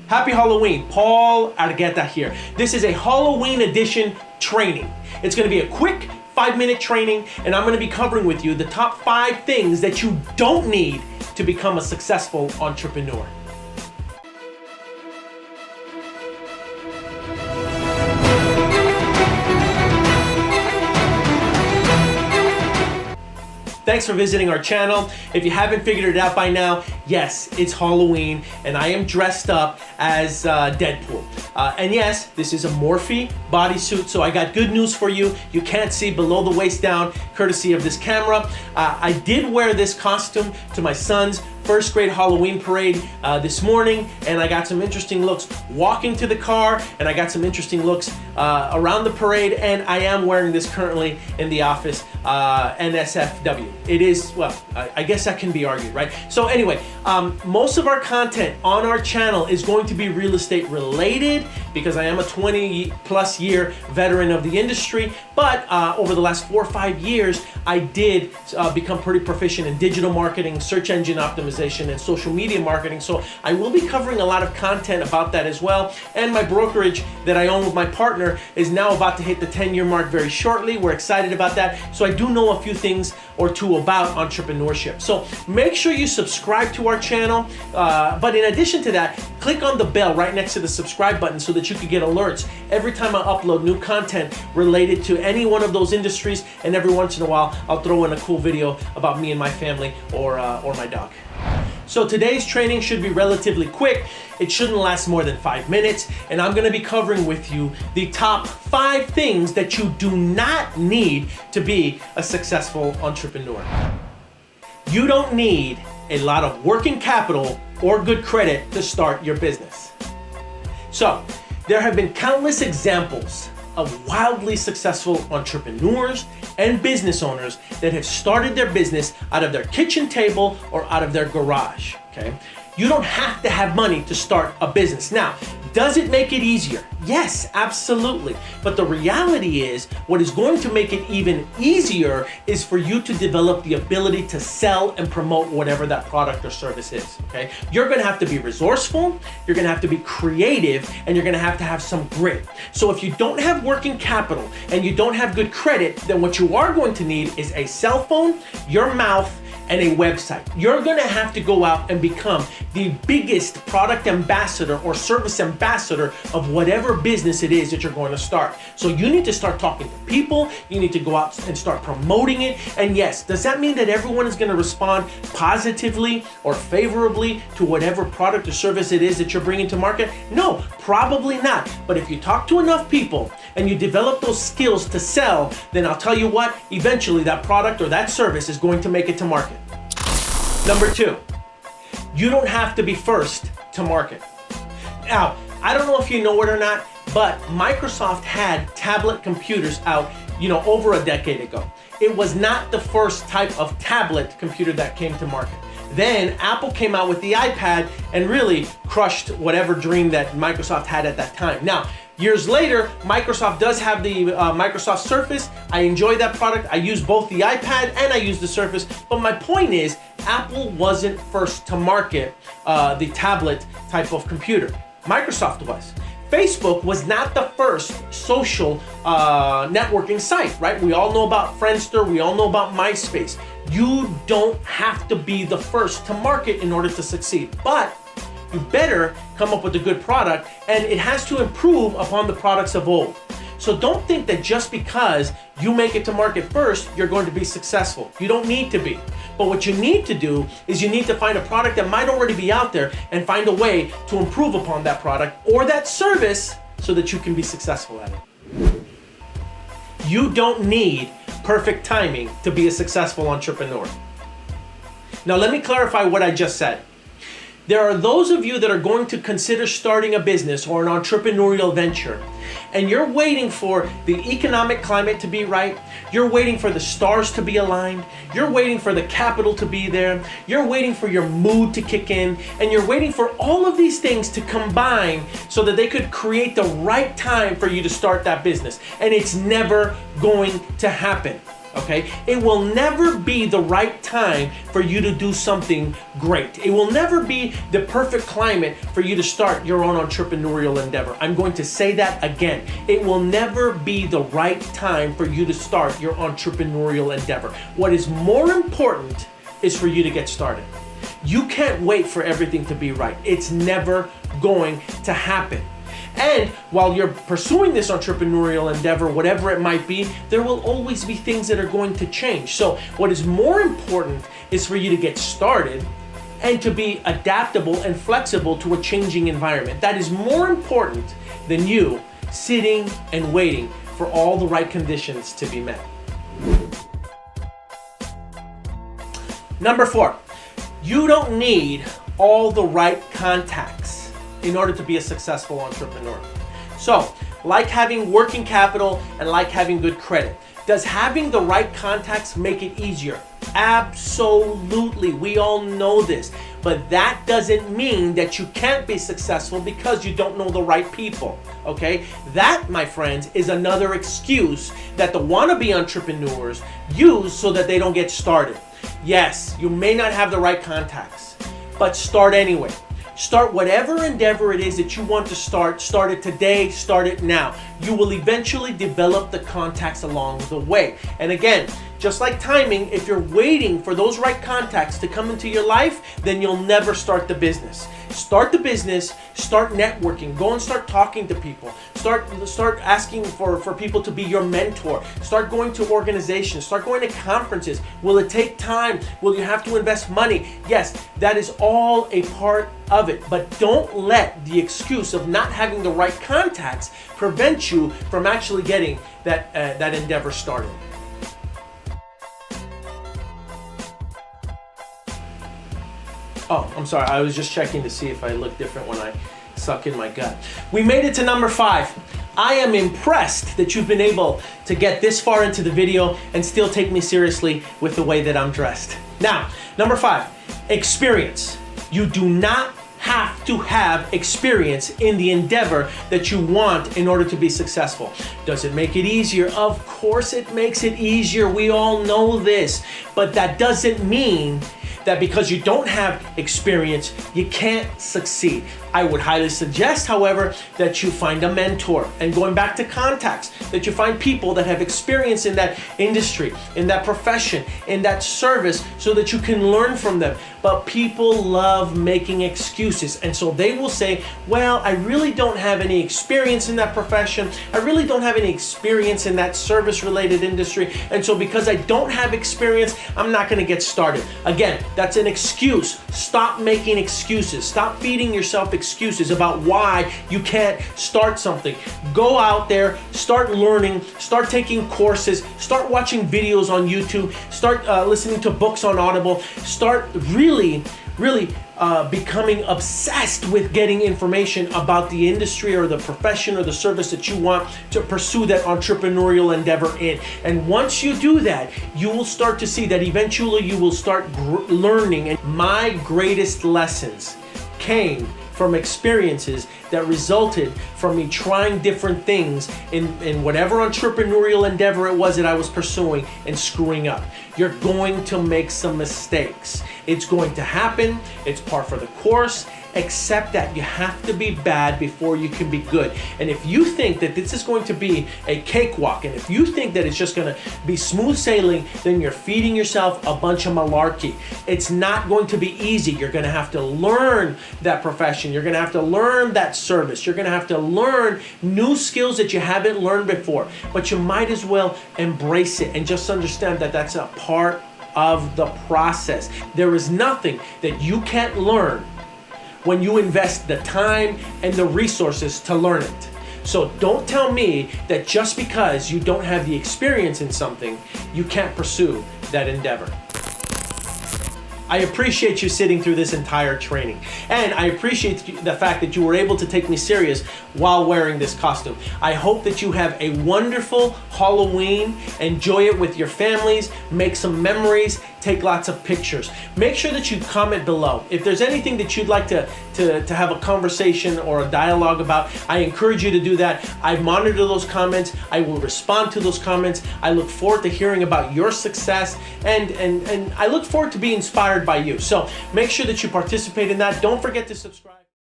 Happy Halloween, Paul Argueta here. This is a Halloween edition training. It's gonna be a quick 5-minute training, and I'm gonna be covering with you the top 5 things that you don't need to become a successful entrepreneur. Thanks for visiting our channel. If you haven't figured it out by now, yes, it's Halloween and I am dressed up as Deadpool. And yes, this is a Morphe bodysuit, so I got good news for you. You can't see below the waist down, courtesy of this camera. I did wear this costume to my son's first grade Halloween parade this morning, and I got some interesting looks walking to the car, and I got some interesting looks around the parade, and I am wearing this currently in the office, NSFW. It is, well, I guess that can be argued, right? So anyway, most of our content on our channel is going to be real estate related because I am a 20+ year veteran of the industry, but over the last 4 or 5 years, I did become pretty proficient in digital marketing, search engine optimization, and social media marketing. So I will be covering a lot of content about that as well. And my brokerage that I own with my partner is now about to hit the 10-year mark very shortly. We're excited about that. So I do know a few things or two about entrepreneurship. So make sure you subscribe to our channel. But in addition to that, click on the bell right next to the subscribe button so that you can get alerts every time I upload new content related to any one of those industries. And every once in a while, I'll throw in a cool video about me and my family or my dog. So today's training should be relatively quick. It shouldn't last more than 5 minutes, and I'm gonna be covering with you the top 5 things that you do not need to be a successful entrepreneur. You don't need a lot of working capital or good credit to start your business. So there have been countless examples of wildly successful entrepreneurs and business owners that have started their business out of their kitchen table or out of their garage, okay? You don't have to have money to start a business. Now, does it make it easier? Yes, absolutely. But the reality is, what is going to make it even easier is for you to develop the ability to sell and promote whatever that product or service is, okay? You're gonna have to be resourceful, you're gonna have to be creative, and you're gonna have to have some grit. So if you don't have working capital and you don't have good credit, then what you are going to need is a cell phone, your mouth, and a website. You're gonna have to go out and become the biggest product ambassador or service ambassador of whatever business it is that you're going to start. So you need to start talking to people, you need to go out and start promoting it. And yes, does that mean that everyone is gonna respond positively or favorably to whatever product or service it is that you're bringing to market? No, probably not. But if you talk to enough people and you develop those skills to sell, then I'll tell you what, eventually that product or that service is going to make it to market. Number 2, you don't have to be first to market. Now, I don't know if you know it or not, but Microsoft had tablet computers out, over a decade ago. It was not the first type of tablet computer that came to market. Then Apple came out with the iPad and really crushed whatever dream that Microsoft had at that time. Now, years later, Microsoft does have the Microsoft Surface. I enjoy that product. I use both the iPad and I use the Surface. But my point is, Apple wasn't first to market the tablet type of computer. Microsoft was. Facebook was not the first social networking site, right? We all know about Friendster. We all know about MySpace. You don't have to be the first to market in order to succeed. But you better come up with a good product, and it has to improve upon the products of old. So don't think that just because you make it to market first, you're going to be successful. You don't need to be. But what you need to do is you need to find a product that might already be out there and find a way to improve upon that product or that service so that you can be successful at it. You don't need perfect timing to be a successful entrepreneur. Now let me clarify what I just said. There are those of you that are going to consider starting a business or an entrepreneurial venture, and you're waiting for the economic climate to be right, you're waiting for the stars to be aligned, you're waiting for the capital to be there, you're waiting for your mood to kick in, and you're waiting for all of these things to combine so that they could create the right time for you to start that business. And it's never going to happen. okay? It will never be the right time for you to do something great. It will never be the perfect climate for you to start your own entrepreneurial endeavor. I'm going to say that again. It will never be the right time for you to start your entrepreneurial endeavor. What is more important is for you to get started. You can't wait for everything to be right. It's never going to happen. And while you're pursuing this entrepreneurial endeavor, whatever it might be, there will always be things that are going to change. So what is more important is for you to get started and to be adaptable and flexible to a changing environment. That is more important than you sitting and waiting for all the right conditions to be met. Number 4, you don't need all the right contacts in order to be a successful entrepreneur. So, like having working capital and like having good credit, does having the right contacts make it easier? Absolutely. We all know this. But that doesn't mean that you can't be successful because you don't know the right people, okay? That, my friends, is another excuse that the wannabe entrepreneurs use so that they don't get started. Yes, you may not have the right contacts, but start anyway. Start whatever endeavor it is that you want to start. Start it today, start it now. You will eventually develop the contacts along the way. And again, just like timing, if you're waiting for those right contacts to come into your life, then you'll never start the business. Start the business, start networking, go and start talking to people. Start asking for people to be your mentor. Start going to organizations, start going to conferences. Will it take time? Will you have to invest money? Yes, that is all a part of it. But don't let the excuse of not having the right contacts prevent you from actually getting that endeavor started. Oh, I'm sorry. I was just checking to see if I look different when I suck in my gut. We made it to number 5. I am impressed that you've been able to get this far into the video and still take me seriously with the way that I'm dressed. Now, number 5, experience. You do not have to have experience in the endeavor that you want in order to be successful. Does it make it easier? Of course it makes it easier. We all know this. But that doesn't mean that because you don't have experience, you can't succeed. I would highly suggest, however, that you find a mentor. And going back to contacts, that you find people that have experience in that industry, in that profession, in that service, so that you can learn from them. But people love making excuses. And so they will say, well, I really don't have any experience in that profession. I really don't have any experience in that service-related industry. And so because I don't have experience, I'm not going to get started. Again, that's an excuse. Stop making excuses. Stop feeding yourself excuses about why you can't start something. Go out there, start learning, start taking courses, start watching videos on YouTube, start listening to books on Audible, start really becoming obsessed with getting information about the industry or the profession or the service that you want to pursue that entrepreneurial endeavor in. And once you do that, you will start to see that eventually you will start learning. And my greatest lessons came from experiences that resulted from me trying different things in whatever entrepreneurial endeavor it was that I was pursuing and screwing up. You're going to make some mistakes. It's going to happen. It's par for the course. Accept that you have to be bad before you can be good. And if you think that this is going to be a cakewalk, and if you think that it's just going to be smooth sailing, then you're feeding yourself a bunch of malarkey. It's not going to be easy. You're going to have to learn that profession. You're going to have to learn that service. You're going to have to learn new skills that you haven't learned before. But you might as well embrace it and just understand that that's a part of the process. There is nothing that you can't learn when you invest the time and the resources to learn it. So don't tell me that just because you don't have the experience in something, you can't pursue that endeavor. I appreciate you sitting through this entire training. And I appreciate the fact that you were able to take me serious while wearing this costume. I hope that you have a wonderful Halloween. Enjoy it with your families. Make some memories. take lots of pictures. Make sure that you comment below. If there's anything that you'd like to have a conversation or a dialogue about, I encourage you to do that. I monitor those comments. I will respond to those comments. I look forward to hearing about your success, and I look forward to being inspired by you. So make sure that you participate in that. Don't forget to subscribe.